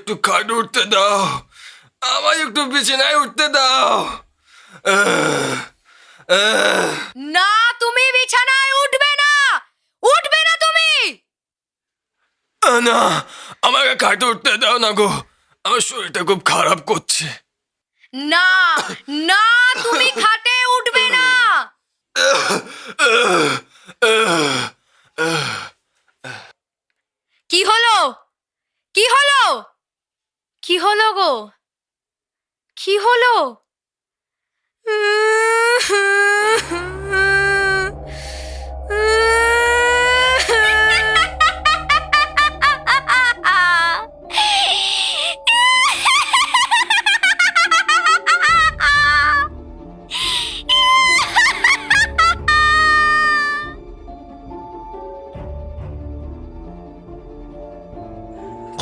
একটু খাট উঠতে দাও, আমায় একটু বিছানায় উঠতে দাও। আহ, আহ, না, তুমি বিছানায় উঠবে না, উঠবে না তুমি। না, আমাকে খাটে উঠতে দাও না গো, আমার শরীরটা খুব খারাপ করছে। না না, তুমি খাটে উঠবে না। কি হলো, কি হলো, কি হলো গো, কি হলো?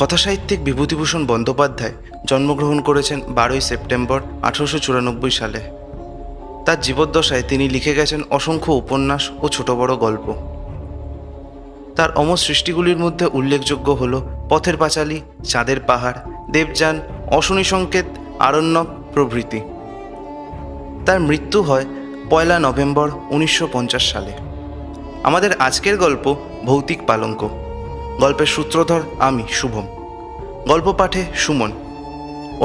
কথাসাহিত্যিক বিভূতিভূষণ বন্দ্যোপাধ্যায় জন্মগ্রহণ করেছেন 12ই সেপ্টেম্বর 1894 সালে। তার জীবদ্দশায় তিনি লিখে গেছেন অসংখ্য উপন্যাস ও ছোট বড় গল্প। তার অমর সৃষ্টিগুলির মধ্যে উল্লেখযোগ্য হল পথের পাঁচালী, চাঁদের পাহাড়, দেবযান, অশনি সংকেত, আরণ্যক প্রভৃতি। তার মৃত্যু হয় 1 নভেম্বর 1950 সালে। আমাদের আজকের গল্প ভৌতিক পালঙ্ক। গল্পের সূত্রধর আমি শুভম। গল্প পাঠে সুমন।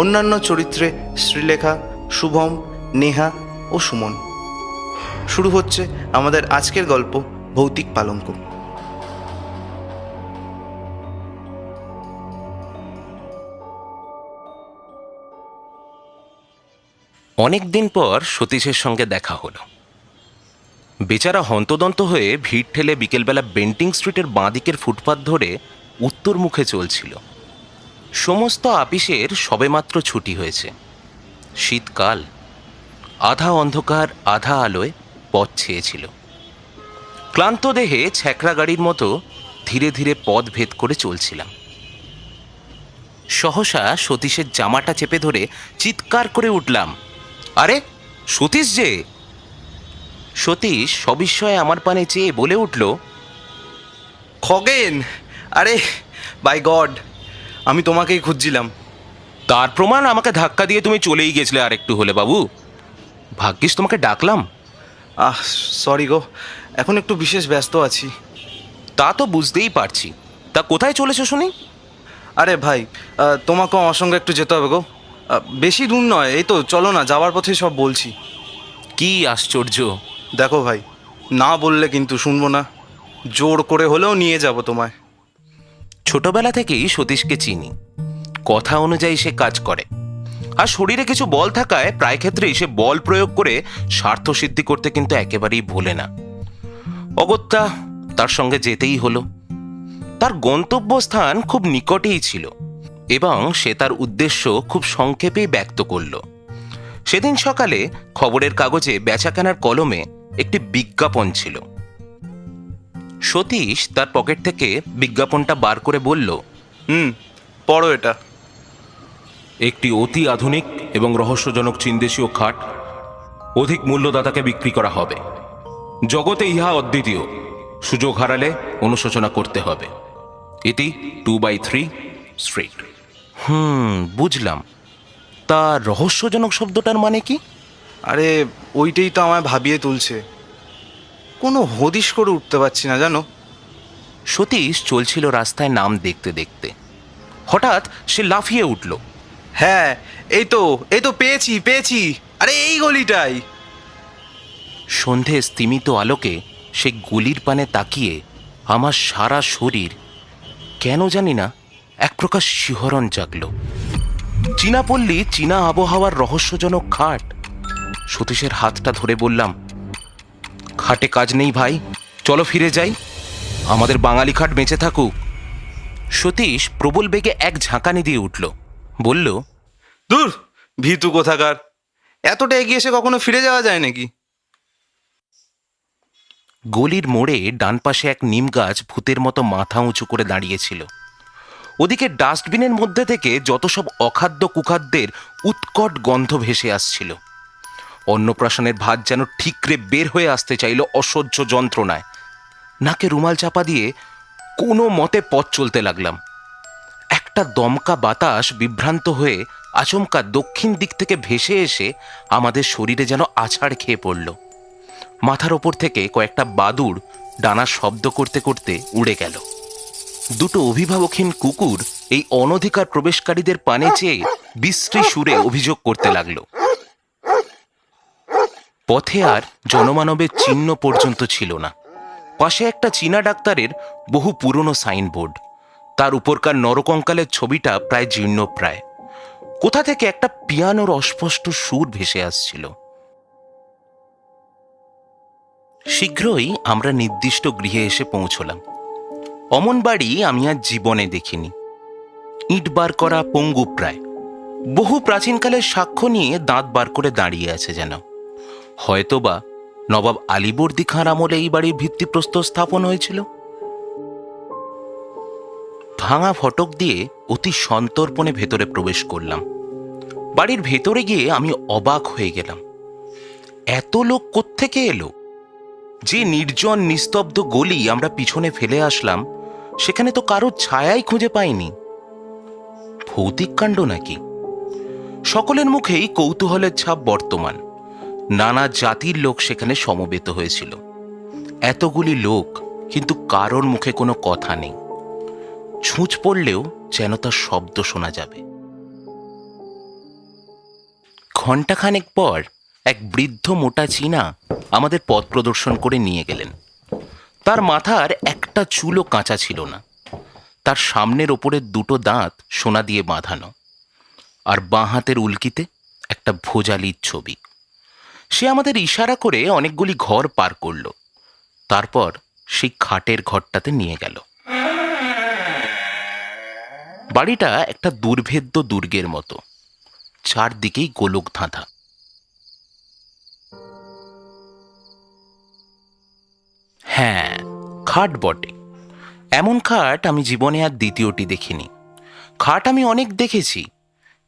অন্যান্য চরিত্রে শ্রীলেখা, শুভম, নেহা ও সুমন। শুরু হচ্ছে আমাদের আজকের গল্প ভৌতিক পালঙ্ক। অনেকদিন পর সতীশের সঙ্গে দেখা হলো। বেচারা হন্তদন্ত হয়ে ভিড় ঠেলে বিকেলবেলা বেন্টিং স্ট্রিটের বাঁদিকের ফুটপাত ধরে উত্তর মুখে চলছিল। সমস্ত আপিসের সবেমাত্র ছুটি হয়েছে। শীতকাল, আধা অন্ধকার আধা আলোয় পথ ছেয়েছিল। ক্লান্ত দেহে ছ্যাঁকড়া গাড়ির মতো ধীরে ধীরে পথ ভেদ করে চলছিলাম। সহসা সতীশের জামাটা চেপে ধরে চিৎকার করে উঠলাম, আরে সতীশ যে! সতীশ সবিস্ময়ে আমার পানে চেয়ে বলে উঠল, খগেন, আরে বাই গড, আমি তোমাকেই খুঁজছিলাম। তার প্রমাণ আমাকে ধাক্কা দিয়ে তুমি চলেই গেছিলে আর একটু হলে বাবু। ভাগ্যিস তোমাকে ডাকলাম। সরি গো, এখন একটু বিশেষ ব্যস্ত আছি। তা তো বুঝতেই পারছি। তা কোথায় চলেছো শুনি? আরে ভাই, তোমাকে আমার সঙ্গে একটু যেতে হবে গো। বেশি দূর নয়, এই তো চলো না, যাওয়ার পথে সব বলছি। কি আশ্চর্য! দেখো ভাই, না বললে কিন্তু শুনবো না। জোর করে হলেও নিয়ে যাব তোমায়। ছোটবেলা থেকেই সতীশকে চিনি। কথা অনুযায়ী সে কাজ করে, আর শরীরে কিছু বল থাকায় প্রায় ক্ষেত্রেই সে বল প্রয়োগ করে স্বার্থ সিদ্ধি করতে কিন্তু একেবারেই ভোলে না। অগত্যা তার সঙ্গে যেতেই হলো। তার গন্তব্যস্থান খুব নিকটেই ছিল এবং সে তার উদ্দেশ্য খুব সংক্ষেপেই ব্যক্ত করল। সেদিন সকালে খবরের কাগজে বেচাকেনার কলমে একটি বিজ্ঞাপন ছিল। সতীশ তার পকেট থেকে বিজ্ঞাপনটা বার করে বলল, পড়ো এটা। একটি অতি আধুনিক এবং রহস্যজনক চীনদেশীয় খাট অধিক মূল্যদাতাকে বিক্রি করা হবে। জগতে ইহা অদ্বিতীয়, সুযোগ হারালে অনুশোচনা করতে হবে। এটি 2/3 স্ট্রিট। বুঝলাম। তা রহস্যজনক শব্দটার মানে কি? আরে ওইটাই তো আমায় ভাবিয়ে তুলছে। কোনো হদিশ করে উঠতে পারছি না জানো। সতীশ চলছিল রাস্তায় নাম দেখতে দেখতে। হঠাৎ সে লাফিয়ে উঠল, হ্যাঁ, এই তো পেয়েছি পেয়েছি, আরে এই গলিটাই। সন্ধে স্তিমিত আলোকে সে গলির পানে তাকিয়ে আমার সারা শরীর কেন জানি না এক প্রকার শিহরণ জাগল। চীনা পল্লী, চীনা আবহাওয়ার রহস্যজনক খাট। সতীশের হাতটা ধরে বললাম, খাটে কাজ নেই ভাই, চলো ফিরে যাই, আমাদের বাঙালি খাট বেঁচে থাকুক। সতীশ প্রবল বেগে এক ঝাঁকানি দিয়ে উঠল, বলল, দূর ভীতু কোথাকার, এতটা এগিয়ে এসে কখনো ফিরে যাওয়া যায় নাকি? গলির মোড়ে ডান পাশে এক নিম গাছ ভূতের মতো মাথা উঁচু করে দাঁড়িয়েছিল। ওদিকে ডাস্টবিনের মধ্যে থেকে যত সব অখাদ্য কুখাদ্যের উৎকট গন্ধ ভেসে আসছিল। অন্নপ্রাশনের ভাত যেন ঠিকরে বের হয়ে আসতে চাইল অসহ্য যন্ত্রণায়। নাকে রুমাল চাপা দিয়ে কোনো মতে পথ চলতে লাগলাম। এক একটা দমকা বাতাস বিভ্রান্ত হয়ে আচমকা দক্ষিণ দিক থেকে ভেসে এসে আমাদের শরীরে যেন আছাড় খেয়ে পড়ল। মাথার ওপর থেকে কয়েকটা বাদুড় ডানার শব্দ করতে করতে উড়ে গেল। দুটো অভিভাবকহীন কুকুর এই অনধিকার প্রবেশকারীদের পানে চেয়ে বিশ্রী সুরে অভিযোগ করতে লাগলো। পথে আর জনমানবের চিহ্ন পর্যন্ত ছিল না। পাশে একটা চীনা ডাক্তারের বহু পুরনো সাইনবোর্ড, তার উপরকার নরকঙ্কালের ছবিটা প্রায় জীর্ণপ্রায়। কোথা থেকে একটা পিয়ানোর অস্পষ্ট সুর ভেসে আসছিল। শীঘ্রই আমরা নির্দিষ্ট গৃহে এসে পৌঁছলাম। অমন বাড়ি আমি আর জীবনে দেখিনি। ইট বার করা, পঙ্গু প্রায়, বহু প্রাচীনকালের সাক্ষ্য নিয়ে দাঁত বার করে দাঁড়িয়ে আছে যেন। হয়তোবা নবাব আলীবর্দী খাঁর আমলে এই বাড়ির ভিত্তিপ্রস্তর স্থাপন হয়েছিল। ভাঙা ফটক দিয়ে অতি সন্তর্পণে ভেতরে প্রবেশ করলাম। বাড়ির ভেতরে গিয়ে আমি অবাক হয়ে গেলাম। এত লোক কোত্থেকে এলো? যে নির্জন নিস্তব্ধ গলি আমরা পিছনে ফেলে আসলাম, সেখানে তো কারোর ছায়াই খুঁজে পাইনি। ভৌতিক কাণ্ড নাকি? সকলের মুখেই কৌতূহলের ছাপ বর্তমান। নানা জাতির লোক সেখানে সমবেত হয়েছিল। এতগুলি লোক, কিন্তু কারোর মুখে কোনো কথা নেই। ছুঁচ পড়লেও যেন তার শব্দ শোনা যাবে। ঘণ্টাখানেক পর এক বৃদ্ধ মোটা চীনা আমাদের পথ প্রদর্শন করে নিয়ে গেলেন। তার মাথার একটা চুলও কাঁচা ছিল না। তার সামনের ওপরের দুটো দাঁত সোনা দিয়ে বাঁধানো, আর বাঁ হাতের উল্কিতে একটা ভোজালির ছবি। সে আমাদের ইশারা করে অনেকগুলি ঘর পার করল, তারপর সেই খাটের ঘরটাতে নিয়ে গেল। বাড়িটা একটা দুর্ভেদ্য দুর্গের মতো, চারদিকেই গোলক ধাঁধা। হ্যাঁ, খাট বটে। এমন খাট আমি জীবনে আর দ্বিতীয়টি দেখিনি। খাট আমি অনেক দেখেছি,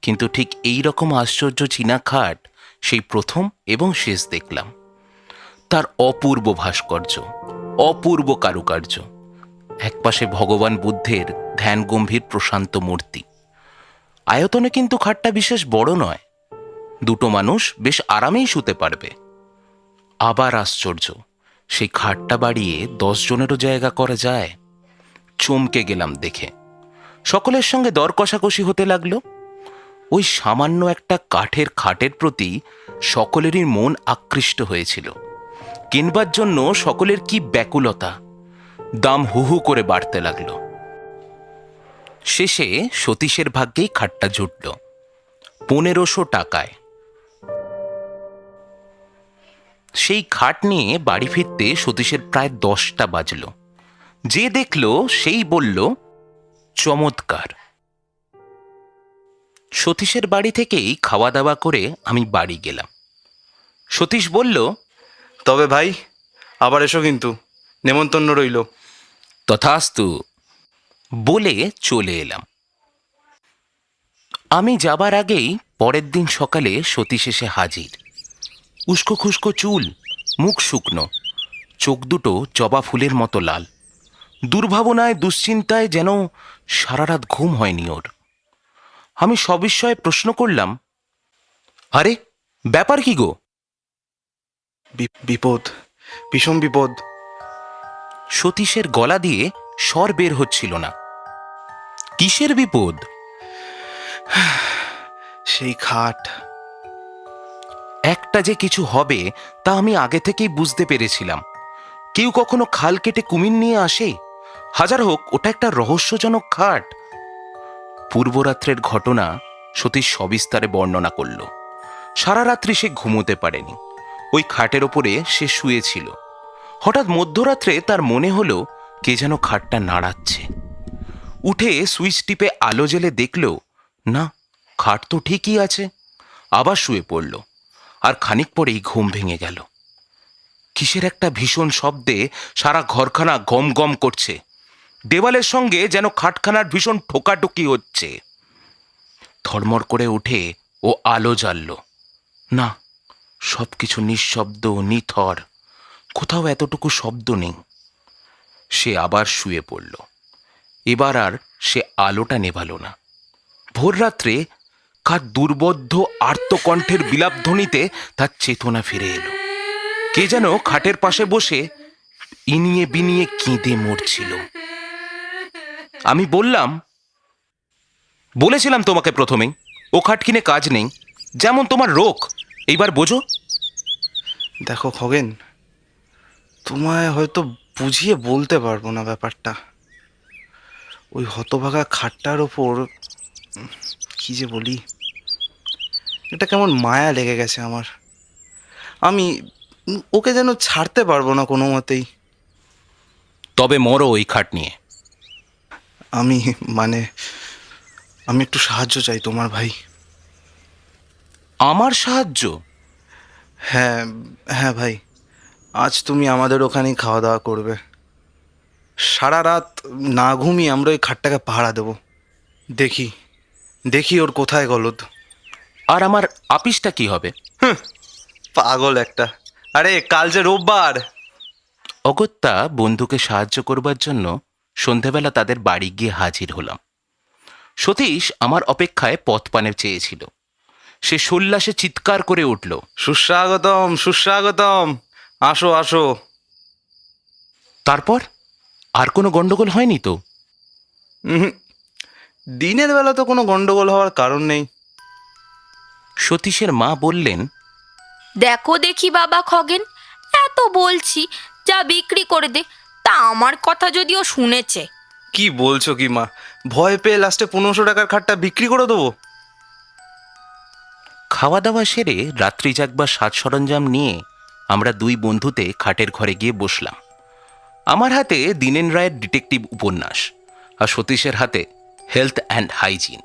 কিন্তু ঠিক এই রকম আশ্চর্য চীনা খাট সেই প্রথম এবং শেষ দেখলাম। তার অপূর্ব ভাস্কর্য, অপূর্ব কারুকার্য। একপাশে ভগবান বুদ্ধের ধ্যান গম্ভীর প্রশান্ত মূর্তি। আয়তনে কিন্তু খাটটা বিশেষ বড় নয়। দুটো মানুষ বেশ আরামেই শুতে পারবে। আবার আশ্চর্য, সেই খাটটা বাড়িয়ে 10 জনেরও জায়গা করা যায়। চমকে গেলাম দেখে। সকলের সঙ্গে দর কষাকষি হতে লাগলো। ওই সামান্য একটা কাঠের খাটের প্রতি সকলেরই মন আকৃষ্ট হয়েছিল। কিনবার জন্য সকলের কি ব্যাকুলতা! দাম হু হু করে বাড়তে লাগলো। শেষে সতীশের ভাগ্যেই খাটটা জুটল 1500 টাকায়। সেই খাট নিয়ে বাড়ি ফিরতে সতীশের প্রায় 10টা বাজল। যে দেখল সেই বলল, চমৎকার। সতীশের বাড়ি থেকেই খাওয়া দাওয়া করে আমি বাড়ি গেলাম। সতীশ বলল, তবে ভাই, আবার এসো কিন্তু, নেমন্তন্ন রইল। তথাস্তু বলে চলে এলাম। আমি যাবার আগেই পরের দিন সকালে সতীশ এসে হাজির। উস্কো খুস্কো চুল, মুখ শুকনো, চোখ দুটো জবা ফুলের মতো লাল। দুর্ভাবনায় দুশ্চিন্তায় যেন সারা রাত ঘুম হয়নি ওর। আমি সবিস্ময়ে প্রশ্ন করলাম, আরে ব্যাপার কি গো? বিপদ, ভীষণ বিপদ। সতীশের গলা দিয়ে স্বর বের হচ্ছিল না। কিসের বিপদ? সেই খাট। একটা যে কিছু হবে তা আমি আগে থেকেই বুঝতে পেরেছিলাম। কেউ কখনো খাল কেটে কুমির নিয়ে আসে? হাজার হোক ওটা একটা রহস্যজনক খাট। পূর্বরাত্রের ঘটনা সতীশ সবিস্তারে বর্ণনা করল। সারা রাত্রি সে ঘুমোতে পারেনি। ওই খাটের ওপরে সে শুয়েছিল। হঠাৎ মধ্যরাত্রে তার মনে হলো কে যেন খাটটা নাড়াচ্ছে। উঠে সুইচ টিপে আলো জ্বেলে দেখল, না, খাট তো ঠিকই আছে। আবার শুয়ে পড়ল, আর খানিক পরেই ঘুম ভেঙে গেল। কিসের একটা ভীষণ শব্দে সারা ঘরখানা গম গম করছে। দেওয়ালের সঙ্গে যেন খাটখানার ভীষণ ঠোকাটুকি হচ্ছে। ধর্মর করে উঠে ও আলো জ্বালল। না, সবকিছু নিঃশব্দ, নিথর, কোথাও এতটুকু শব্দ নেই। সে আবার শুয়ে পড়ল। এবার আর সে আলোটা নেভালো না। ভোররাত্রে কার দুর্বোধ্য আর্তকণ্ঠের বিলাপধ্বনিতে তার চেতনা ফিরে এলো। কে যেন খাটের পাশে বসে ইনিয়ে বিনিয়ে কেঁদে মরছিল। আমি বলেছিলাম তোমাকে প্রথমেই, ও খাট কিনে কাজ নেই, যেমন তোমার রোগ, এইবার বোঝো। দেখো খগেন, তোমায় হয়তো বুঝিয়ে বলতে পারবো না ব্যাপারটা। ওই হতভাগা খাটটার ওপর কি যে বলি, এটা কেমন মায়া লেগে গেছে আমার। আমি ওকে যেন ছাড়তে পারবো না কোনো মতেই। তবে মরো ওই খাট নিয়ে। আমি মানে আমি একটু সাহায্য চাই তোমার ভাই। আমার সাহায্য? হ্যাঁ হ্যাঁ ভাই, আজ তুমি আমাদের ওখানেই খাওয়া দাওয়া করবে। সারা রাত না ঘুমিয়ে আমরা ওই খাটটাকে পাহারা দেবো। দেখি দেখি ওর কোথায় গলদ। আর আমার আপিসটা কি হবে? পাগল একটা। আরে কাল যে রোববার। অগত্যা বন্ধুকে সাহায্য করবার জন্য সন্ধেবেলা তাদের বাড়ি গিয়ে হাজির হলাম। সতীশ আমার অপেক্ষায় পথপানে চেয়েছিল। সে সোল্লাসে চিৎকার করে উঠল, সুস্বাগতম সুস্বাগতম, আসো আসো। তারপর আর কোনো গন্ডগোল হয়নি তো? উহুম, দিনের বেলা তো কোনো গন্ডগোল হওয়ার কারণ নেই। সতীশের মা বললেন, দেখো দেখি বাবা খগেন, এত বলছি যা বিক্রি করে দে, তা আমার কথা যদিও শুনেছে। কি বলছো কি মা, ভয় পেয়ে লাস্টে 1500 টাকার খাটটা বিক্রি করে দেবো? খাওয়া দাওয়া সেরে রাত্রি জাগবার সাজ সরঞ্জাম নিয়ে আমরা দুই বন্ধুতে খাটের ঘরে গিয়ে বসলাম। আমার হাতে দীনেন রায়ের ডিটেকটিভ উপন্যাস, আর সতীশের হাতে হেলথ অ্যান্ড হাইজিন।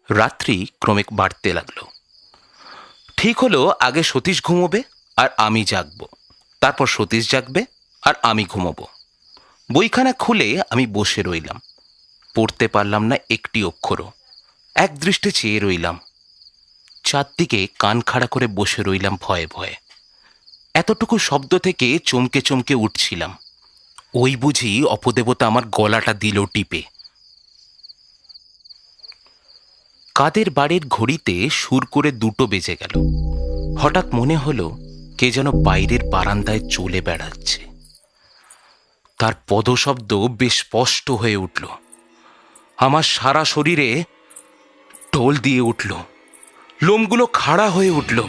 রাত্রি ক্রমে বাড়তে লাগলো। ঠিক হলো, আগে সতীশ ঘুমোবে আর আমি জাগব, তারপর সতীশ জাগবে আর আমি ঘুমোবো। বইখানা খুলে আমি বসে রইলাম। পড়তে পারলাম না একটি অক্ষরও। এক দৃষ্টে চেয়ে রইলাম। চারদিকে কান খাড়া করে বসে রইলাম ভয়ে ভয়ে। এতটুকু শব্দ থেকে চমকে চমকে উঠছিলাম। ওই বুঝি অপদেবতা আমার গলাটা দিল টিপে। কাদের বাড়ির ঘড়িতে সুর করে 2টো বেজে গেল। হঠাৎ মনে হলো কে যেন বাইরের বারান্দায় চলে বেড়াচ্ছে। তার পদশব্দ বেশ স্পষ্ট হয়ে উঠল। আমার সারা শরীরে টোল দিয়ে উঠল, লোমগুলো খাড়া হয়ে উঠল।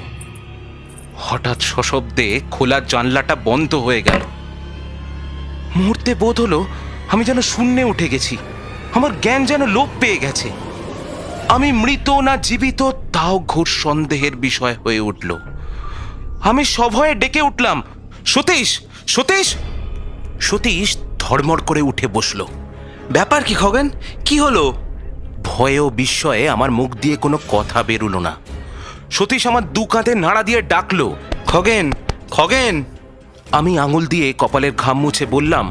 হঠাৎ সশব্দে খোলা জানলাটা বন্ধ হয়ে গেল। মুহূর্তে বোধ হলো আমি যেন শূন্যে উঠে গেছি। আমার জ্ঞান যেন লোপ পেয়ে গেছে। আমি মৃত না জীবিত তাও ঘোর সন্দেহের বিষয় হয়ে উঠল। আমি সভয়ে ডেকে উঠলাম, সতীশ সতীশ। সতীশ ধড়মড় করে উঠে বসল। ব্যাপার কি খগেন, কি হলো? ভয়ে ও বিস্ময়ে আমার মুখ দিয়ে কোনো কথা বেরুলো না। সতীশ আমার 2 কাঁধে নাড়া দিয়ে ডাকলো, খগেন খগেন। আমি আঙুল দিয়ে কপালের ঘাম মুছে বললাম,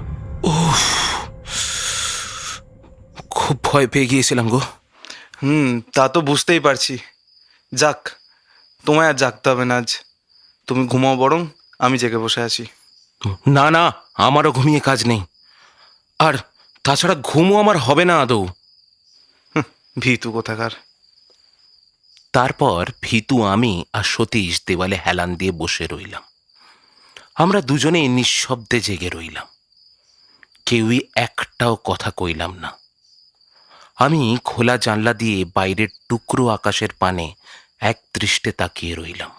উফ, খুব ভয় পেয়ে গিয়েছিলাম গো। তা তো বুঝতেই পারছি। যাক, তোমায় আর জাগতে হবে না আজ। তুমি ঘুমাও, বরং আমি জেগে বসে আছি। না না, আমারও ঘুমিয়ে কাজ নেই। আর তাছাড়া ঘুমও আমার হবে না আদৌ। ভীতু কোথাকার। তারপর ভীতু আমি আর সতীশ দেওয়ালে হেলান দিয়ে বসে রইলাম। আমরা দুজনে নিঃশব্দে জেগে রইলাম। কেউই একটাও কথা কইলাম না। আমি খোলা জানলা দিয়ে বাইরের টুকরো আকাশের পানে এক দৃষ্টে তাকিয়ে রইলাম।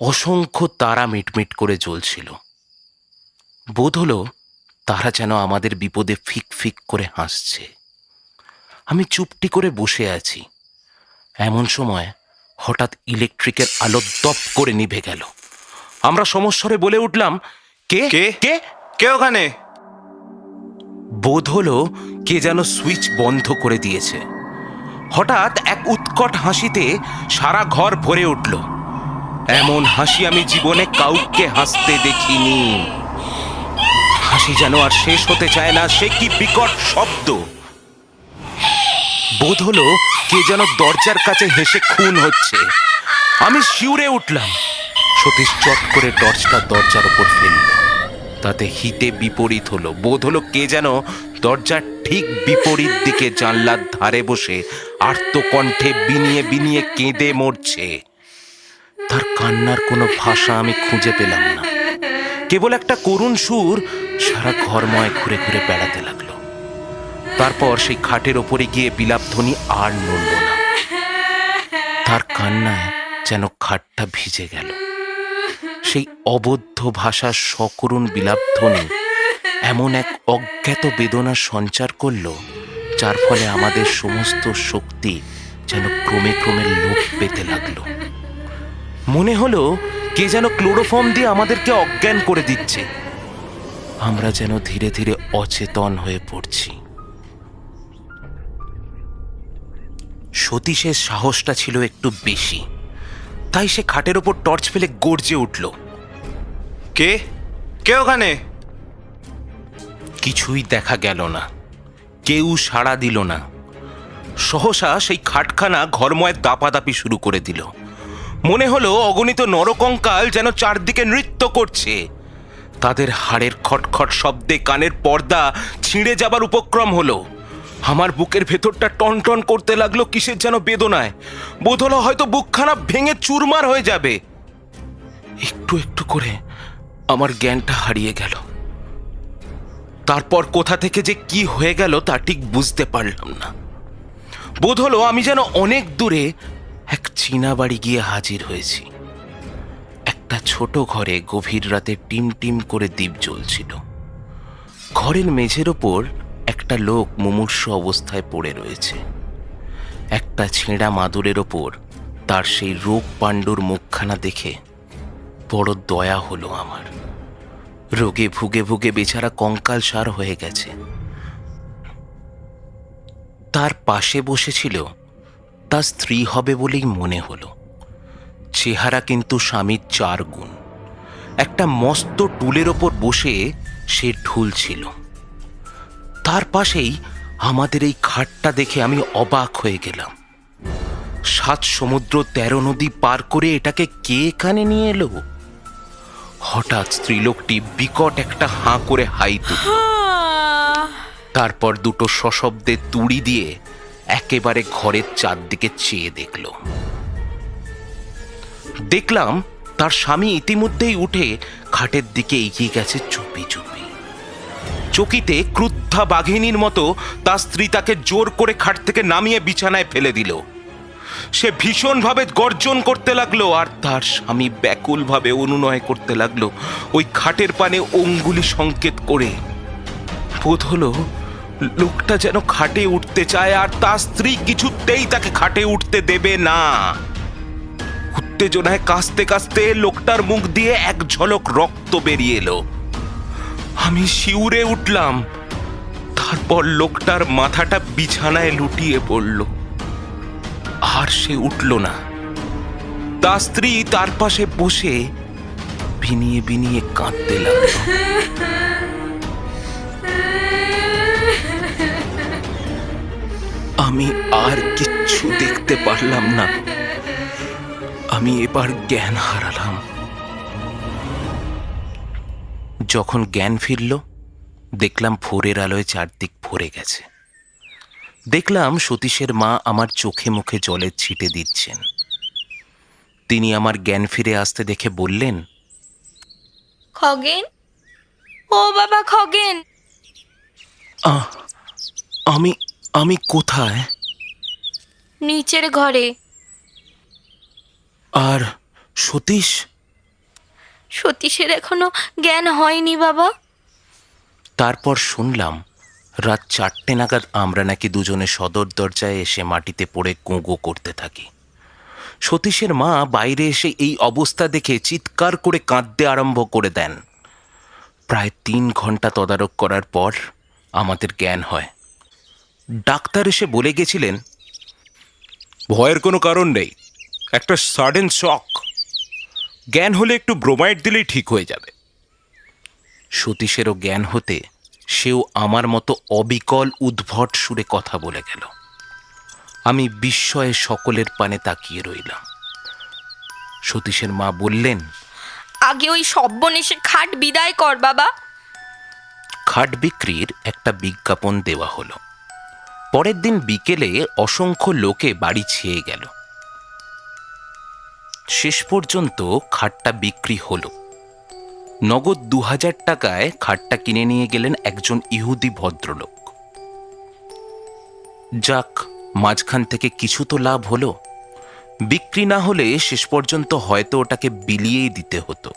অসংখ্য তারা মিটমিট করে জ্বলছিল। বোধ হলো তারা যেন আমাদের বিপদে ফিক ফিক করে হাসছে। আমি চুপটি করে বসে আছি। এমন সময় হঠাৎ ইলেকট্রিকের আলো দপ করে নিভে গেল। আমরা সমস্বরে বলে উঠলাম, কে কে কে কে ওখানে? বোধ হলো কে যেন সুইচ বন্ধ করে দিয়েছে। হঠাৎ এক উৎকট হাসিতে সারা ঘর ভরে উঠল। এমন হাসি আমি জীবনে কাউকে হাসতে দেখিনি। হাসি যেন আর শেষ হতে চায় না। সে কি বিকট শব্দ! বোধ হলো কে যেন দরজার কাছে হেসে খুন হচ্ছে। আমি শিউরে উঠলাম। সতীশ চট করে টর্চটা দরজার ওপর ফেলল। তাতে হিতে বিপরীত হলো। বোধ হলো কে যেন দরজার ঠিক বিপরীত দিকে জানলার ধারে বসে আর্তকণ্ঠে বিনিয়ে বিনিয়ে কেঁদে মরছে। তার কান্নার কোনো ভাষা আমি খুঁজে পেলাম না, কেবল একটা করুণ সুর সারা ঘরময় ঘুরে ঘুরে বেড়াতে লাগলো। তারপর সেই খাটের ওপরে গিয়ে বিলাপধ্বনি আর নড়ল না। তার কান্নায় যেন খাটটা ভিজে গেল। সেই অবদ্ধ ভাষার সকরুণ বিলাপধ্বনি এমন এক অজ্ঞাত বেদনার সঞ্চার করল, যার ফলে আমাদের সমস্ত শক্তি যেন ক্রমে ক্রমে লোপ পেতে লাগলো। মনে হলো কে যেন ক্লোরোফর্ম দিয়ে আমাদেরকে অজ্ঞান করে দিচ্ছে। আমরা যেন ধীরে ধীরে অচেতন হয়ে পড়ছি। সতীশের সাহসটা ছিল একটু বেশি, তাই সে খাটের ওপর টর্চ ফেলে গর্জে উঠল। কে কে ওখানে? কিছুই দেখা গেল না, কেউ সাড়া দিল না। সহসা সেই খাটখানা ঘরময় দাপাদাপি শুরু করে দিল। মনে হলো অগণিত নরকঙ্কাল যেন চারদিকে নৃত্য করছে। তাদের হাড়ের খটখট শব্দে কানের পর্দা ছিঁড়ে যাবার উপক্রম হলো। আমার বুকের ভেতরটা টনটন করতে লাগলো কিসের যেন বেদনায়। বোধ হলো হয়তো বুকখানা ভেঙে চুরমার হয়ে যাবে। একটু একটু করে আমার জ্ঞানটা হারিয়ে গেল। তারপর কোথা থেকে যে কি হয়ে গেল তা ঠিক বুঝতে পারলাম না। বোধ হলো আমি যেন অনেক দূরে এক চীনা বাড়ি গিয়ে হাজির হয়েছি। একটা ছোট ঘরে গভীর রাতে টিম টিম করে দ্বীপ জ্বলছিল। ঘরের মেঝের ওপর একটা লোক মুমূর্ষু অবস্থায় পড়ে রয়েছে। একটা ছেঁড়া মাদুরের ওপর তার সেই রোগ পাণ্ডুর মুখখানা দেখে বড় দয়া হলো আমার। রোগে ভুগে ভুগে বেচারা কঙ্কাল সার হয়ে গেছে। তার পাশে বসেছিল তার স্ত্রী হবে বলেই মনে হলো। চেহারা কিন্তু স্বামীর 4 গুণ। একটা মস্ত টুলের ওপর বসে সে ঢুলছিল। তার পাশেই আমাদের এই খাটটা দেখে আমি অবাক হয়ে গেলাম। 7 সমুদ্র 13 নদী পার করে এটাকে কে এখানে নিয়ে এলো? হঠাৎ স্ত্রীলোকটি বিকট একটা হাঁ করে হাই তুলল। তারপর দুটো সশব্দে তুড়ি দিয়ে একেবারে ঘরের চারদিকে চেয়ে দেখলাম তার স্বামী ইতিমধ্যেই উঠে খাটের দিকে এগিয়ে গেছে চুপি চুপি। চকিতে ক্রুদ্ধা বাঘিনীর মতো তার স্ত্রী তাকে জোর করে খাট থেকে নামিয়ে বিছানায় ফেলে দিল। সে ভীষণভাবে গর্জন করতে লাগলো, আর তার স্বামী ব্যাকুলভাবে অনুনয় করতে লাগলো ওই খাটের পানে অঙ্গুলি সংকেত করে। বোধ হলো লোকটা যেন খাটে উঠতে চায়, আর তার স্ত্রী কিছুতেই তাকে খাটে উঠতে দেবে না। উত্তেজনায় কাঁচতে কাঁচতে লোকটার মুখ দিয়ে এক ঝলক রক্ত বেরিয়ে এলো। আমি শিউরে উঠলাম। তারপর লোকটার মাথাটা বিছানায় লুটিয়ে পড়ল, আর সে উঠল না। তার স্ত্রী তার পাশে বসে বিনিয়ে বিনিয়ে কাঁদতে লাগল। আমি আর কিচ্ছু দেখতে পারলাম না। আমি এবার জ্ঞান হারালাম। যখন জ্ঞান ফিরল, দেখলাম ভোরের আলোয় চারদিক ভরে গেছে। দেখলাম সতীশের মা আমার চোখে মুখে জলের ছিটে দিচ্ছেন। তিনি আমার জ্ঞান ফিরে আসতে দেখে বললেন, খগেন, ও বাবা খগেন। আমি আমি কোথায়? নিচের ঘরে। আর সতীশ? সতীশের এখনো জ্ঞান হয়নি বাবা। তারপর শুনলাম রাত 4টে নাগাদ আমরা নাকি দুজনে সদর দরজায় এসে মাটিতে পড়ে গোঁ করতে থাকি। সতীশের মা বাইরে এসে এই অবস্থা দেখে চিৎকার করে কাঁদতে আরম্ভ করে দেন। প্রায় 3 ঘন্টা তদারক করার পর আমাদের জ্ঞান হয়। ডাক্তার এসে বলে গেছিলেন, ভয়ের কোনো কারণ নেই, একটা সাডেন শক। জ্ঞান হলে একটু ব্রোমাইড দিলেই ঠিক হয়ে যাবে। সতীশেরও জ্ঞান হতে সেও আমার মতো অবিকল উদ্ভট সুরে কথা বলে গেল। আমি বিস্ময়ে সকলের পানে তাকিয়ে রইলাম। সতীশের মা বললেন, আগে ওই সব্বনেশে খাট বিদায় কর বাবা। খাট বিক্রির একটা বিজ্ঞাপন দেওয়া হলো। পরের দিন বিকেলে অসংখ্য লোকে বাড়ি ছেয়ে গেল। শেষ পর্যন্ত খাটটা বিক্রি হলো। নগদ 2000 টাকায় খাটটা কিনে নিয়ে গেলেন একজন ইহুদি ভদ্রলোক। যাক, মাঝখান থেকে কিছু তো লাভ হলো। বিক্রি না হলে শেষ পর্যন্ত হয়তো ওটাকে বিলিয়েই দিতে হতো।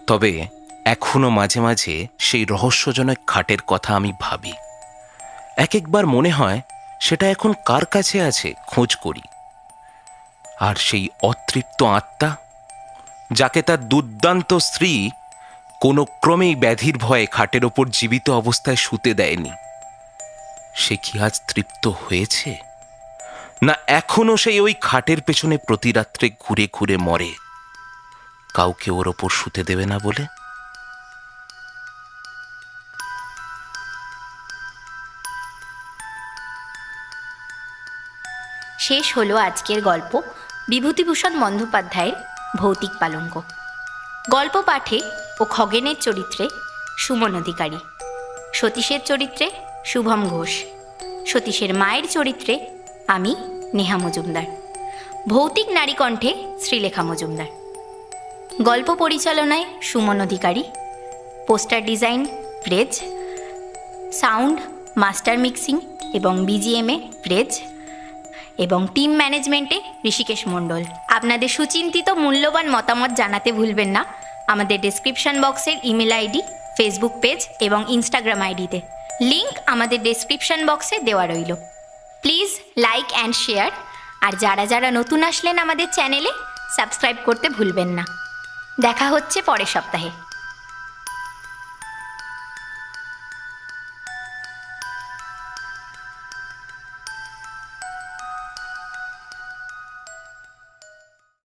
তবে এখনো মাঝে মাঝে সেই রহস্যজনক খাটের কথা আমি ভাবি। এক একবার মনে হয় সেটা এখন কার কাছে আছে, খোঁজ করি। আর সেই অতৃপ্ত আত্মা, যাকে তার দুর্দান্ত স্ত্রী কোনো ক্রমেই ব্যাধির ভয়ে খাটের ওপর জীবিত অবস্থায় শুতে দেয়নি, সে কি আজ তৃপ্ত হয়েছে, না এখনো সেই ওই খাটের পেছনে প্রতি রাত্রে ঘুরে ঘুরে মরে, কাউকে ওর ওপর শুতে দেবে না বলে? শেষ হলো আজকের গল্প বিভূতিভূষণ বন্দ্যোপাধ্যায়ের ভৌতিক পালঙ্ক। গল্প পাঠে ও খগেনের চরিত্রে সুমন অধিকারী, সতীশের চরিত্রে শুভম ঘোষ, সতীশের মায়ের চরিত্রে আমি নেহা মজুমদার, ভৌতিক নারী কণ্ঠে শ্রীলেখা মজুমদার। গল্প পরিচালনায় সুমন অধিকারী, পোস্টার ডিজাইন ব্রেজ, সাউন্ড মাস্টার মিক্সিং এবং বিজিএমএ ব্রেজ এবং টিম ম্যানেজমেন্টে ঋষিকেশ মণ্ডল। আপনাদের সুচিন্তিত মূল্যবান মতামত জানাতে ভুলবেন না আমাদের ডেসক্রিপশন বক্সের ইমেল আইডি, ফেসবুক পেজ এবং ইনস্টাগ্রাম আইডিতে। লিংক আমাদের ডেসক্রিপশন বক্সে দেওয়া রইল। Please like and share. আর যারা যারা নতুন আসলেন আমাদের চ্যানেলে, সাবস্ক্রাইব করতে ভুলবেন না। দেখা হচ্ছে পরের সপ্তাহে।